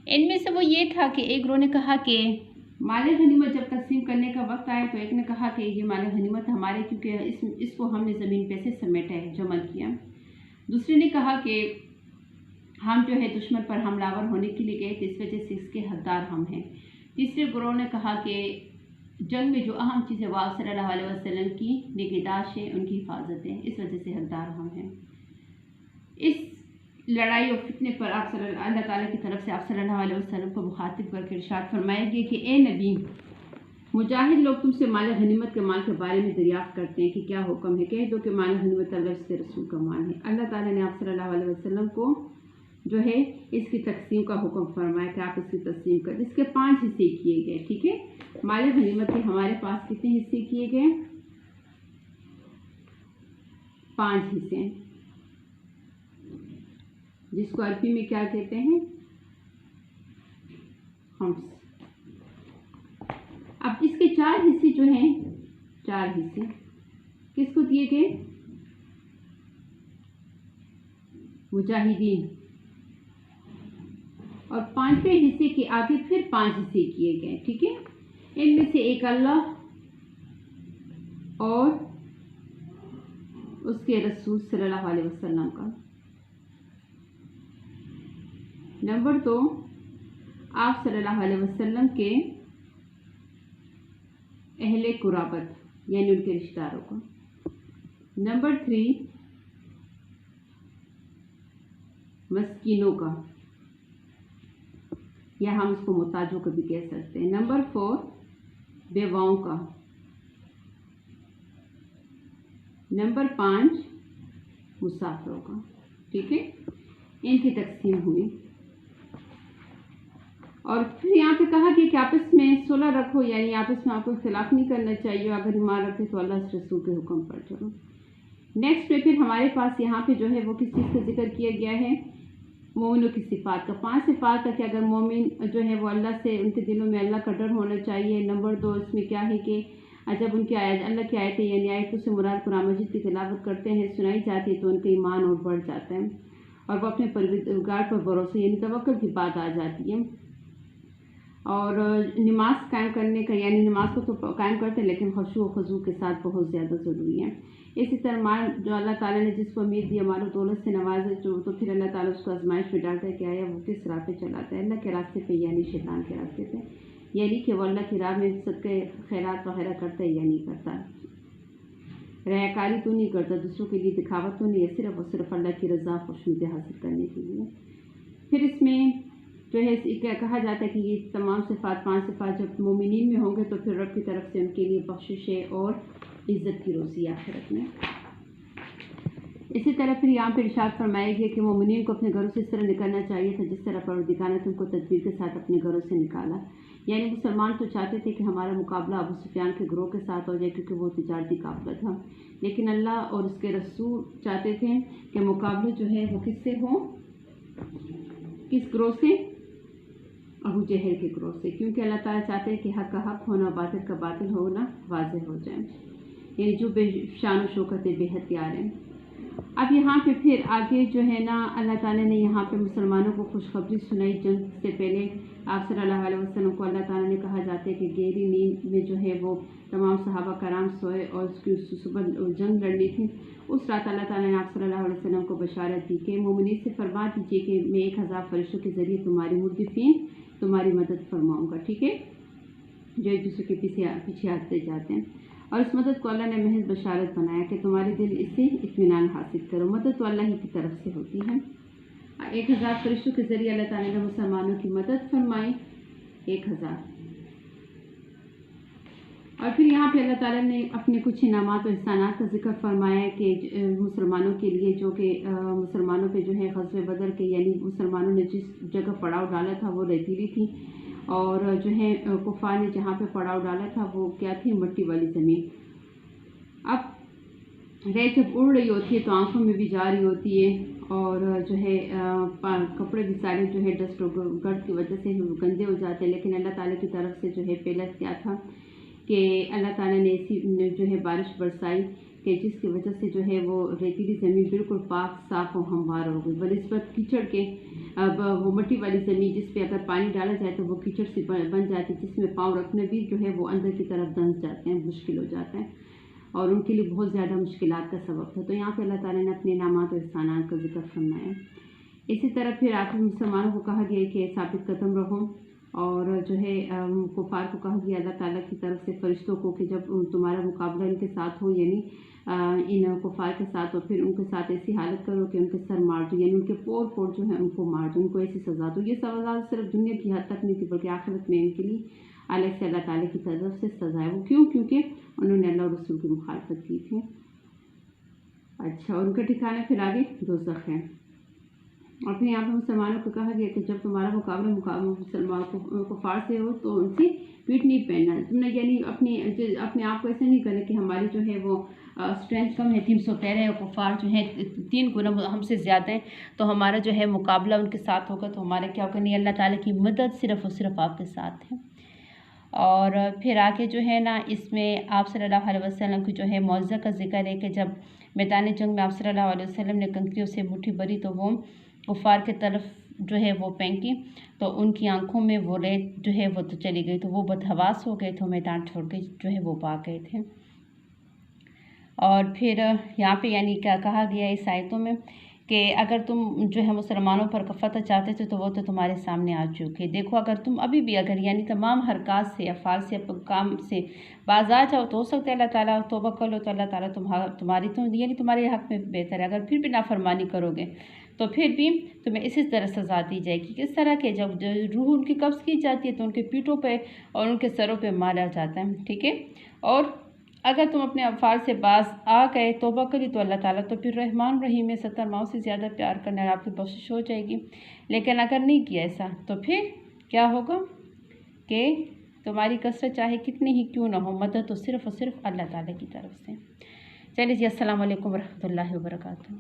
इनमें से वो ये था कि एक ग्रोह ने कहा कि माल गनीमत जब तकसीम करने का वक्त आया तो एक ने कहा कि ये माल गनीमत हमारे, क्योंकि इसको हमने ज़मीन पे से समेटा है, जमा किया। दूसरे ने कहा कि हम जो है दुश्मन पर हमलावर होने के लिए गए तो इस वजह से इसके हकदार हम हैं। तीसरे ग्रोह ने कहा कि जंग में जो अहम चीज़ें वो आप सल्लल्लाहु अलैहि वसल्लम की निगहदाश्त है, उनकी हिफाजत है, इस वजह से हकदार हम हैं। इस लड़ाई और फितने पर अल्लाह ताला की तरफ से आप सल्लल्लाहु अलैहि वसल्लम को मुखातिब करके इरशाद फरमाया गया कि ए नबी, मुजाहिद लोग तुमसे माल गनीमत के माल के बारे में दरियाफ्त करते हैं कि क्या हुक्म है। कह दो कि माल गनीमत अल्लाह के रसूल का माल है। अल्लाह ताला ने आप सल्लल्लाहु अलैहि वसल्लम को जो है इसकी तकसीम का हुक्म फरमाया कि आप इसकी तकसीम कर। इसके 5 हिस्से किए गए, ठीक है। माल गनीमत के हमारे पास कितने हिस्से किए गए? 5 हिस्से, जिसको अरबी में क्या कहते हैं? हम्स। अब इसके 4 हिस्से जो हैं, 4 हिस्से किसको दिए गए? मुजाहिदीन। और 5वें हिस्से के आगे फिर 5 हिस्से किए गए, ठीक है। इनमें से एक अल्लाह और उसके रसूल सल्लल्लाहु अलैहि वसल्लम का। नंबर 2 आप सल्लल्लाहु अलैहि वसल्लम के अहले कुराबत यानी उनके रिश्तेदारों को। नंबर 3 मस्कीनों का, या हम इसको मुताजों को भी कह सकते हैं। नंबर 4 बेवाओं का। नंबर 5 मुसाफिरों का, ठीक है। इनकी तकसीम हुई। और फिर यहाँ पे कहा कि आपस में सुलह रखो, यानी आपस में आपको इख्तिलाफ नहीं करना चाहिए। अगर ईमान रखे तो अल्लाह के रसूल के हुक्म पर चलो। नेक्स्ट पे फिर हमारे पास यहाँ पे जो है वो किस चीज़ का जिक्र किया गया है? मोमिनों की सिफात का। 5 सिफात का कि अगर मोमिन जो है वो अल्लाह से, उनके दिलों में अल्लाह का डर होना चाहिए। नंबर 2 इसमें क्या है कि जब उनकी अल्लाह की आयतें यानी आयतों से मुराद कुरान मजीद की तिलावत करते हैं, सुनाई जाती है, तो उनका ईमान और बढ़ जाता है और वो अपने परवरदिगार पर भरोसे यानी तवक्कुल की बात आ जाती है। और नमाज कायम करने का, यानी नमाज को तो कायम करते हैं लेकिन खुशू और खुजू के साथ बहुत ज़्यादा ज़रूरी है। इसी तरह माल जो अल्लाह ताला ने जिसको उम्मीद दिया माल दौलत से नवाजे, जो तो फिर अल्लाह ताला उसको आजमाइश में डालता है कि आया वो किस राह पे चलाता है, अल्लाह के रास्ते पे यानी शैतान के रास्ते पे, यानी कि वो अल्लाह की राह में सबके खैरात वगैरह करता है या नहीं करता, रयाकारी तो नहीं करता, दूसरों के लिए दिखावत तो नहीं है, सिर्फ और सिर्फ अल्लाह की रज़ा खुशनुदी हासिल करने के लिए। फिर इसमें जो है क्या कहा जाता है कि ये तमाम सिफात 5 सिफात जब मोमिनीन में होंगे तो फिर रब की तरफ से उनके लिए बख्शिश है और इज़्ज़त की रोज़ी आखिरत में। इसी तरह फिर यहाँ पर इरशाद फरमाया गया कि मोमिनीन को अपने घरों से इस तरह निकलना चाहिए था जिस तरह परवरदिगार ने तुमको तदबीर के साथ अपने घरों से निकाला। यानी मुसलमान तो चाहते थे कि हमारा मुकाबला अबू सुफियान के ग्रोह के साथ हो जाए क्योंकि वो तिजारती काफ़िला था, लेकिन अल्लाह और उसके रसूल चाहते थे कि मुकाबला जो है वो किससे हो? किस ग्रोह से? अबू जहल के ग्रोह से, क्योंकि अल्लाह ताला चाहते हैं कि हक का हक होना, बातिल का बातिल होना वाज़ेह हो जाए, यानी जो बेशान शौकत बेहद प्यार है। अब यहाँ पे फिर आगे जो है ना अल्लाह ताला ने यहाँ पे मुसलमानों को खुशखबरी सुनाई। जंग से पहले आप सल्लल्लाहु अलैहि वसल्लम को अल्लाह ताला ने कहा जाता है कि गहरी नींद में जो है वो तमाम सहाबा कराम सोए और उसकी सुबह जंग लड़नी थी। उस रात अल्लाह ताला ने आप सल्लल्लाहु अलैहि वसल्लम को बशारत दी कि मोमिनीन से फरमा दीजिए कि मैं 1000 फरिश्तों के ज़रिए तुम्हारी मुर्दिफीन तुम्हारी मदद फरमाऊँगा, ठीक है, जो एक दूसरे के पीछे हटते जाते हैं। और इस मदद को अल्लाह ने महज बशारत बनाया कि तुम्हारे दिल इससे इत्मीनान हासिल करो। मदद तो अल्लाह ही की तरफ से होती है। 1000 फरिश्तों के ज़रिए अल्लाह ताला ने मुसलमानों की मदद फरमाई, 1000। और फिर यहाँ पे अल्लाह ताला ने अपने कुछ इनामात और एहसानात का जिक्र फरमाया कि मुसलमानों के लिए, जो कि मुसलमानों पे जो है ग़ज़वे बदर के, यानी मुसलमानों ने जिस जगह पड़ाव डाला था वो रेतीली थी और जो है कुफ़ार ने जहाँ पे पड़ाव डाला था वो क्या थी? मट्टी वाली ज़मीन। अब रेत जब उड़ रही होती है तो आंखों में भी जा रही होती है और जो है कपड़े भी सारे जो है डस्ट और गर्द की वजह से गंदे हो जाते हैं, लेकिन अल्लाह ताला की तरफ से जो है पहले क्या था कि अल्लाह ताला ने ऐसी जो है बारिश बरसाई कि जिसकी वजह से जो है वो रेतीली ज़मीन बिल्कुल पाक साफ़ और हमवार हो गई, बनिस्बत कीचड़ के। अब वो मिट्टी वाली ज़मीन जिस पे अगर पानी डाला जाए तो वो कीचड़ से बन जाती है, जिसमें पाँव रखना भी जो है वो अंदर की तरफ दंस जाते हैं, मुश्किल हो जाता है और उनके लिए बहुत ज़्यादा मुश्किलात का सबब था। तो यहाँ पे अल्लाह ताला ने अपने इनामात और एहसानात का जिक्र फरमाया। इसी तरह फिर आखिर मुसलमानों को कहा गया कि साबित कदम रहो, और जो है कुफार को कहा गया अल्लाह ताला की तरफ से फरिश्तों को कि जब तुम्हारा मुकाबला इनके साथ हो, यानी इन कुफार के साथ, तो फिर उनके साथ ऐसी हालत करो कि उनके सर मार दो, यानी उनके पोर पोर जो है उनको मार दो, उनको ऐसी सज़ा दो। ये सज़ा सिर्फ दुनिया की हद तक नहीं थी बल्कि आखिरत में इनके लिए अलग से अल्लाह ताला की तरफ से सज़ा है। वो क्यों? क्योंकि उन्होंने अल्लाह और रसूल की मुखालफत की थी। अच्छा, और उनका ठिकाना फिर आगे दोज़ख है। और फिर यहाँ पर मुसलमानों को कहा गया कि जब तुम्हारा मुकाबला मुसलमान कुफार से हो तो उनसे पीठ नहीं पहनना। तुमने यानी अपने आप को ऐसा नहीं करना कि हमारी जो है वो स्ट्रेंथ कम है, 313 है, कुफार जो है 3 गुना हमसे ज़्यादा हैं, तो हमारा जो है मुकाबला उनके साथ होगा तो हमारा क्या होगा? नहीं, अल्लाह ताला की मदद सिर्फ़ और सिर्फ आपके साथ है। और फिर आगे जो है ना, इसमें आप सल्लल्लाहु अलैहि वसल्लम की जो है मौज़ा का जिक्र है कि जब मैदान जंग में आप सल्लल्लाहु अलैहि वसल्लम ने कंकरियों से मुट्ठी भरी तो वो कुफार की तरफ जो है वो फेंकी, तो उनकी आंखों में वो रेत जो है वो तो चली गई, तो वो बदहवास हो गए, तो मैदान छोड़ के जो है वो भाग गए थे। और फिर यहाँ पे यानी क्या कहा गया इस आयतों में कि अगर तुम जो है मुसलमानों पर फतह चाहते थे तो वो तो तुम्हारे सामने आ चुके। देखो, अगर तुम अभी भी अगर यानी तमाम हरकत से अफ़ाल से काम से बाज आ जाओ तो हो सकता है अल्लाह ताला तौबा कर लो तो अल्लाह ताला तुम्हारी तो यानी तुम्हारे हक़ में बेहतर है। अगर फिर भी नाफरमानी करोगे तो फिर भी तुम्हें इसी तरह सज़ा दी जाएगी। किस तरह के? जब रूह उनकी कब्ज़ की जाती है तो उनके पीठों पे और उनके सरों पे मारा जाता है, ठीक है। और अगर तुम अपने अफ़ाल से बाज आ गए, तौबा करी, तो अल्लाह ताला तो फिर रहमान रहीम है, 70 माओं से ज़्यादा प्यार करने और आपकी बख्शिश हो जाएगी। लेकिन अगर नहीं किया ऐसा तो फिर क्या होगा कि तुम्हारी कसरत चाहे कितनी ही क्यों ना हो, मदद तो सिर्फ़ और सिर्फ अल्लाह ताला की तरफ से। चलिए जी, अस्सलाम वालेकुम रहमतुल्लाहि व बरकातुहू।